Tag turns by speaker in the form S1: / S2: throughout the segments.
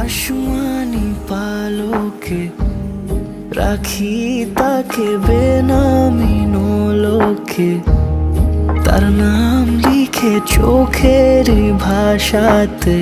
S1: আসমানি পালকে রাখি তাকে বেনামি নোলকে, তার নাম লিখে চোখের ভাষাতে।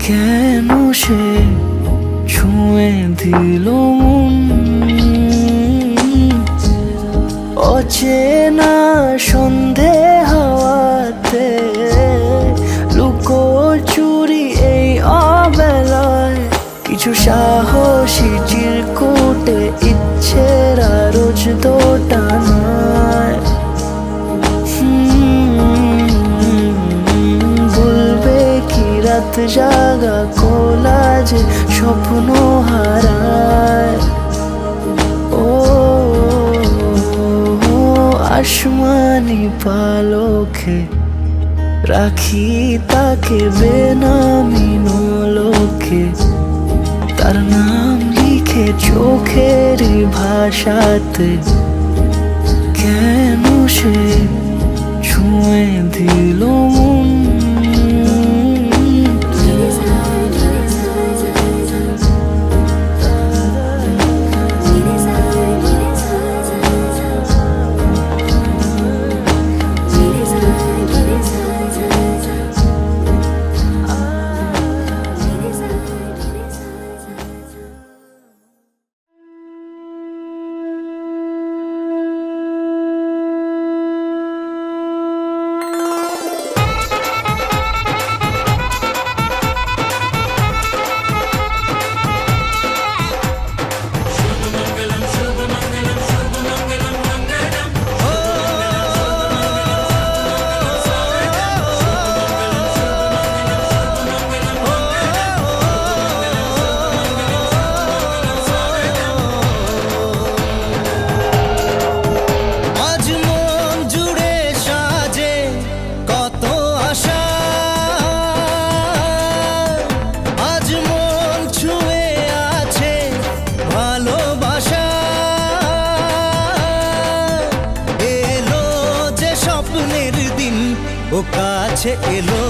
S1: কেন সে ছুঁয়ে দিল মন, অচেনা সন্ধে হাওয়াতে, লুকোচুরি এই অবেলায়। কিছু সাহসী চিরকুটে ইচ্ছের রোজ দোটানায়। বলবে কি রাত জাগা কোলাজে স্বপ্ন হারায়। ও আসমানি পালকে রাখি তাকে বেনামি নোলকে, তার নাম লিখে চোখের ভাষাতে। কেন সে ছুঁয়ে দিল মন,
S2: ও কাছে এলো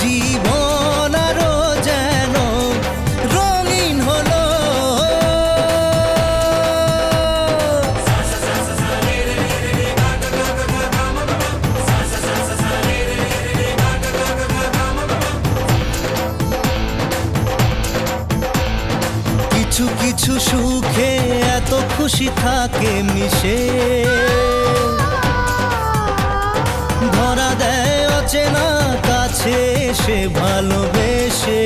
S2: জীবন আরো যেন রঙিন হলো। কিছু কিছু সুখে এত খুশি থাকে মিশে, ধরা দেয় অচেনা কাছে সে ভালোবেসে।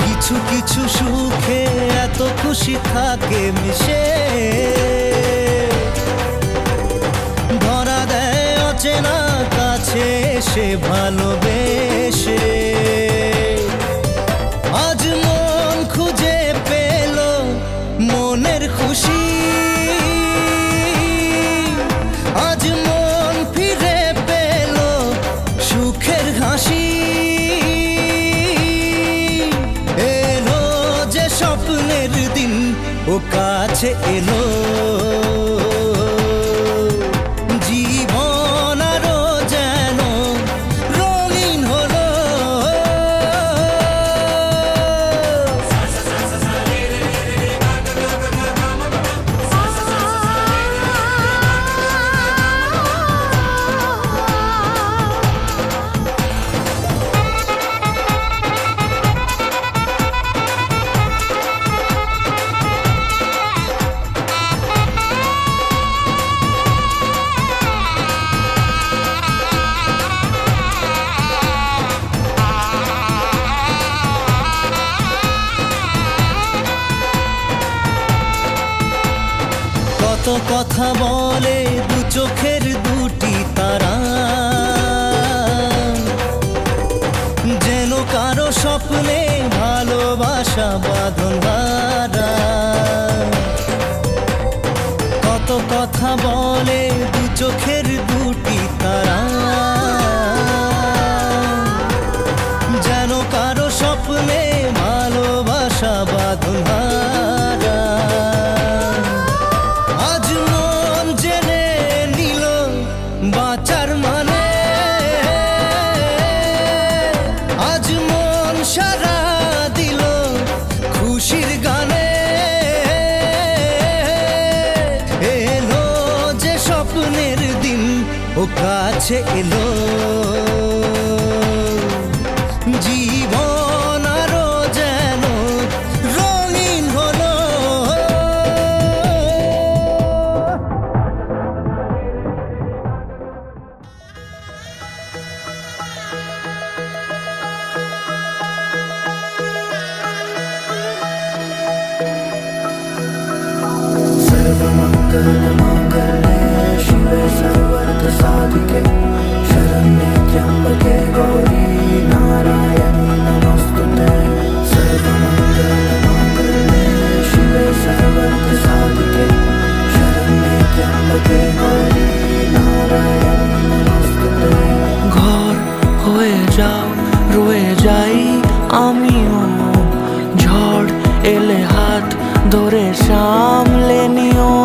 S2: কিছু কিছু সুখে এত খুশি থাকে মিশে, ধরা দেয় অচেনা কাছে সে ভালোবেসে। আজ মন খুঁজে পেল মনের খুশি, আজ মন ফিরে পেল সুখের হাসি। এলো যে স্বপ্নের দিন ও কাছে এলো, জীবন আরো যেন রঙিন হলো। কত কথা বলে দু চোখের দুটি তারা, যেন কারো স্বপ্নে ভালোবাসা বাঁধন হারা। কত কথা বলে দু চোখের দুটি তারা, যেন কারো স্বপ্নে ভালোবাসা বাঁধন হারা। আজ মন জেনে নিল বাঁচার মানে, কাছে এলো জীবন আরো যেন রঙিন হলো।
S1: सर्वमङ्गलमाङ्गल्ये शिवे सर्वार्थसाधिके शरण्ये त्र्यम्बके गौरी नारायणी नमोस्तुते। सर्वमङ्गलमाङ्गल्ये शिवे सर्वार्थसाधिके शरण्ये त्र्यम्बके गौरी नारायणी नमोस्तुते। ঘর হয়ে যাও রয়ে যাই আমিও, ঝড় এলে হাত ধরে সামলে নিও,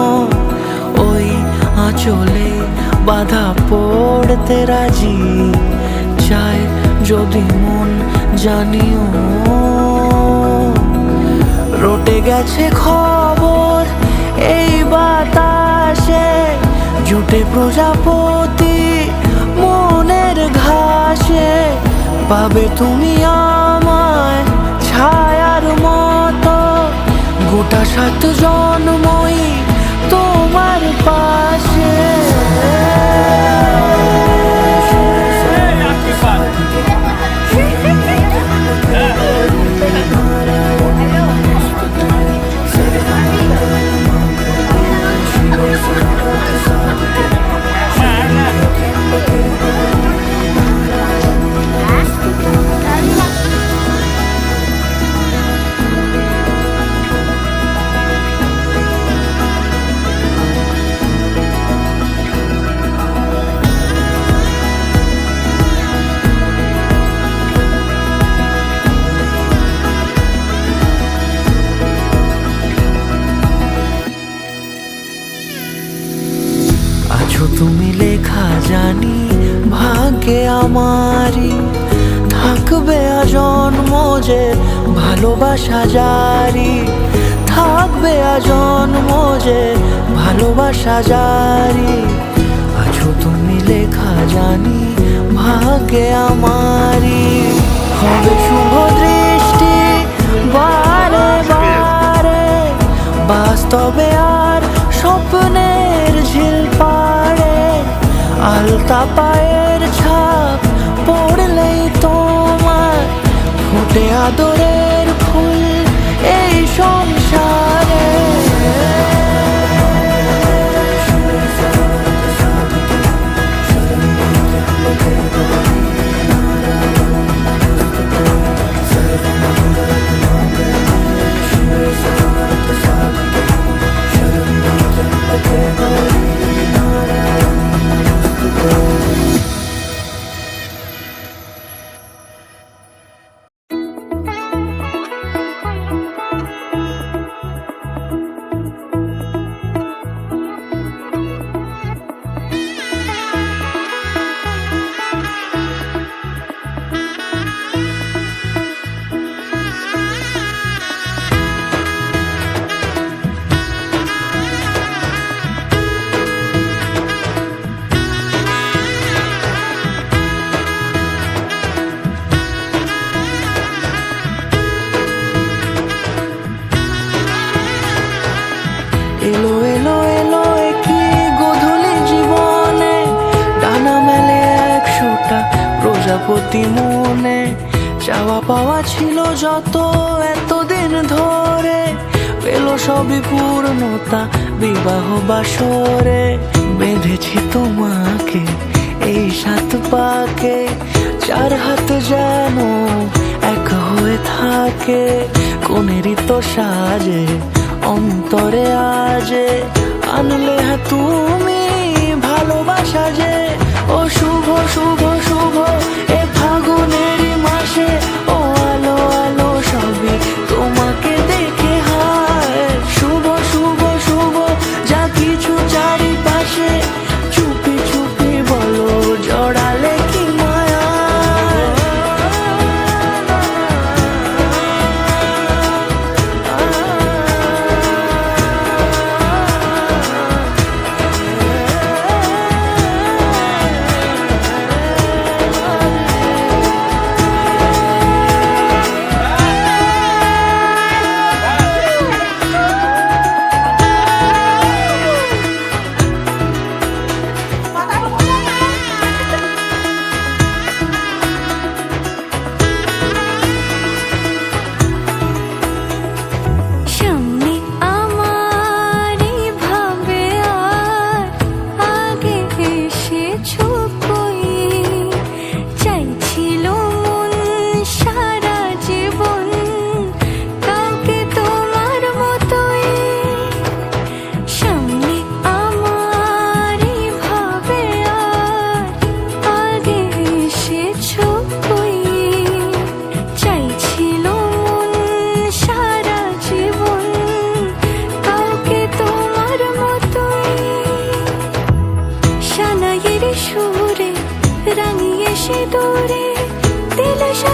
S1: ওই আঁচলে বাধা পড়তে রাজি চাই যদি মন জানিও। রটে গেছে খবর এই বাতাসে, জুটে প্রজাপতি মনের ঘাসে, পাবে তুমি আমায় ছায়ার মতো, গোটা 7 জন্মই তোমার পাশে। আছো তুমি লেখা জানি ভাগ্যে আমারই, থাকবে আজন্ম যে ভালোবাসা জারি, থাকবে আজন্ম যে ভালোবাসা জারি। আছো তুমি লেখা জানি ভাগ্যে আমারই, হবে শুভ দৃষ্টি বারে বারে, বাস্তবে আর স্বপ্নের ঝিল পাড়ে, আলতা পায়ের ছাপ পড়লেই তোমার ফুটে আদরের ফুল এই সংসারে। এলো এলো এলো একই গোধূলি জীবনে, ডানা মেলে 100টা প্রজাপতি মনে, চাওয়া পাওয়া ছিল যত এতদিন ধরে, পেল সবই পূর্ণতা বিবাহ বাসরে। বেঁধেছি তোমাকে এই 7 পাকে, 4 হাত যেন এক হয়ে থাকে, কোনেরই তো সাজে অন্তরে আজে, আনলে হ্যাঁ তুমি ভালোবাসা যে, ও শুভ শুভ শুভ এ ফাগুনেরই মাসে, ও আলো আলো সবই তোমাকে দেখে হায়, শুভ শুভ শুভ যা কিছু চারিপাশে, চুপি চুপি বলো জড়ালে কি মায়া।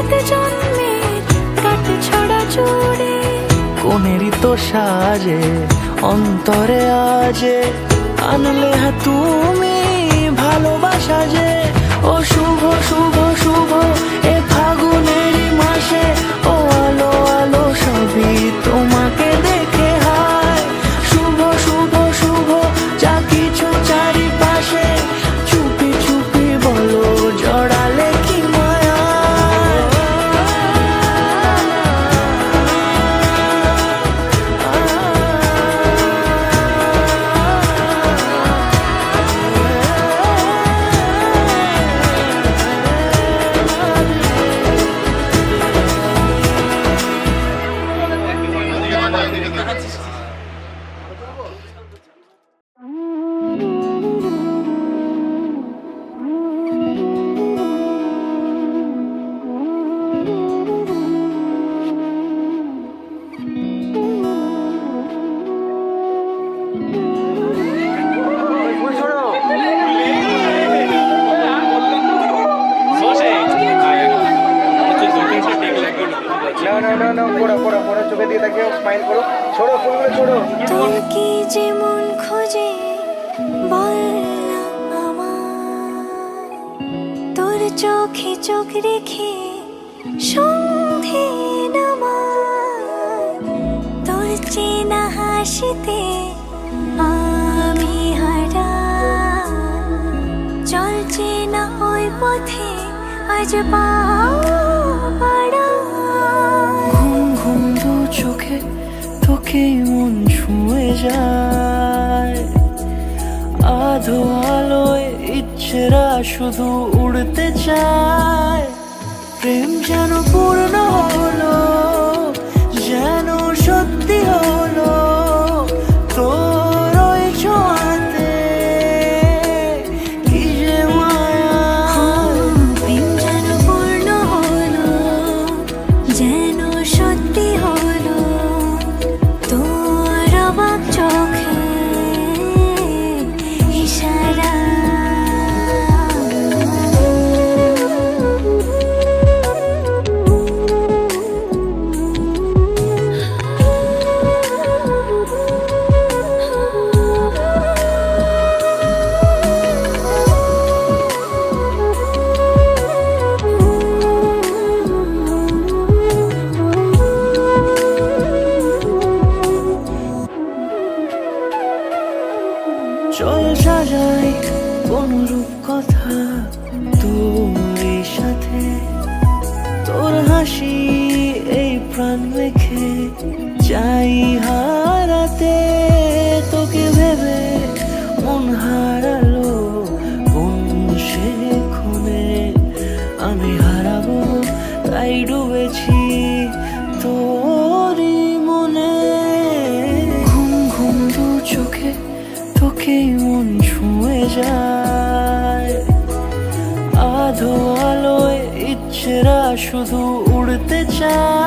S3: সাত জন্মের কাট ছড়া জুড়ে
S1: কোনেরই তো সাজে অন্তরে আজে আনলে তুমি ভালোবাসা যে ও শুভ শুভ শুভ এ ফাগুনেরই মাসে ও আলো আলো সবই তোমাকে দেখে হায় শুভ শুভ শুভ যা কিছু চারিপাশে চুপি চুপি বলো জড়ালে কি মায়া
S3: তোর কি যেমন খোঁজে বললাম আমার তোর চোখে চোখ রেখে সন্ধে নামার তোর চেনা হাসিতে আমি হারা চল চেনা ওই পথে আজ পাড়া
S1: ঘুম ঘুম দু চোখে তোকে মন ছুঁয়ে যায় আধো আলোয় ইচ্ছেরা শুধু উড়তে চায় প্রেম যেন পূর্ণ হলো যেন সত্যি হলো তোর ওই ছোঁয়াতে কি যে মায়া
S3: প্রেম যেন পূর্ণ হলো যেন সত্যি হলো তোর অবাক চোখে ইশারা
S1: চল সাজাই কোন রূপ কথা তোর সাথে তোর হাসি এই প্রাণ রেখে চাই হারাতে তোকে ভেবে মন হারালো কোন সে ক্ষণে আমি হারাবো তাই ডুবেছি তোরই মনে ঘুম ঘুম দু চোখে তোকে মন ছুঁয়ে যায় আধো আলোয় ইচ্ছেরা শুধু উড়তে চায়